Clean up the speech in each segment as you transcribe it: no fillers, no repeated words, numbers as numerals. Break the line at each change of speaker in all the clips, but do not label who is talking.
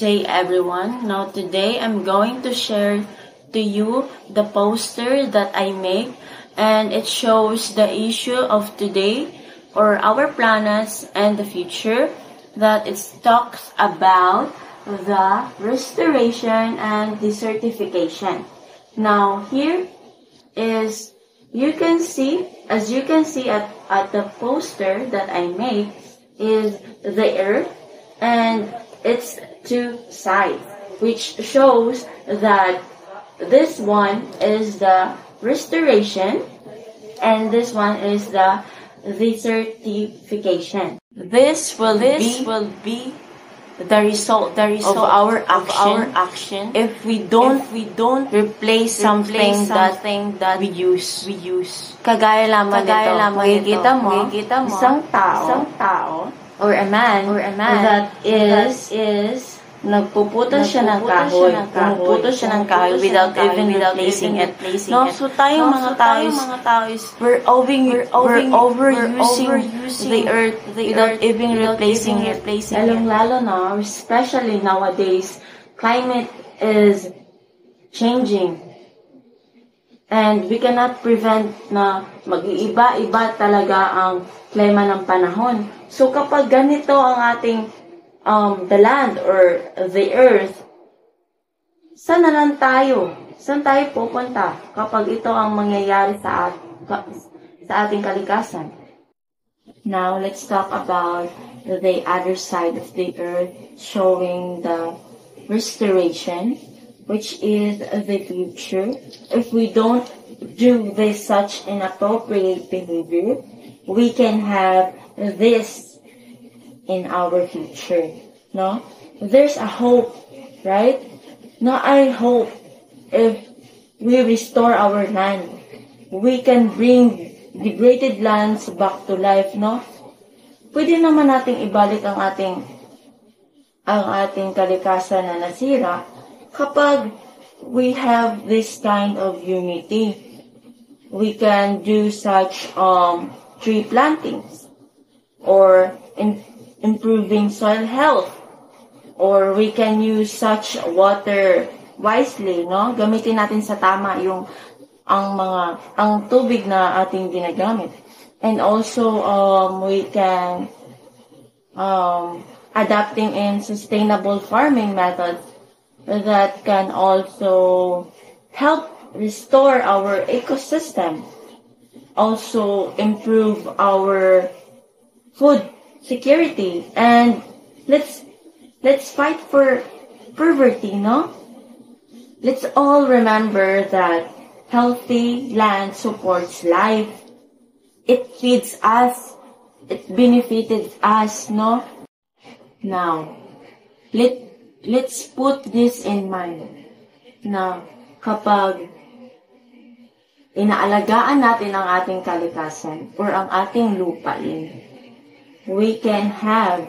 day everyone. Now today I'm going to share to you the poster that I make, and it shows the issue of today or our planets and the future, that it talks about the restoration and desertification. Now here is, as you can see at the poster that I made, is the earth and its two sides, which shows that this one is the restoration and this one is the desertification. This will be the result of our action if we don't replace something that we use. Kagaya lamang nito, makikita mo isang tao or a man that is nagpuputol siya ng kahoy without even replacing it. No, so tayong mga tao is we're overusing the earth without even replacing it. Lalo na, especially nowadays, climate is changing. And we cannot prevent na mag-iiba-iba talaga ang klima ng panahon. So kapag ganito ang ating the land or the earth, saan tayo pupunta kapag ito ang mangyayari sa ating kalikasan? Now, let's talk about the other side of the earth, showing the restoration, which is the future. If we don't do such inappropriate behavior, we can have this in our future. No? There's a hope, right? No, I hope if we restore our land, we can bring degraded lands back to life, no? Pwede naman nating ibalik ang ating kalikasan na nasira kapag we have this kind of unity. We can do such tree plantings or improving soil health, or we can use such water wisely, no? Gamitin natin sa tama ang tubig na ating ginagamit. And also we can adapting in sustainable farming methods that can also help restore our ecosystem, also improve our food security, and let's fight for poverty, no? Let's all remember that healthy land supports life. It feeds us, it benefited us, no? Now, let's put this in mind na kapag inaalagaan natin ang ating kalikasan or ang ating lupain, we can have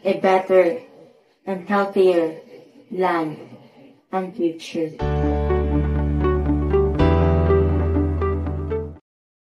a better and healthier land and future.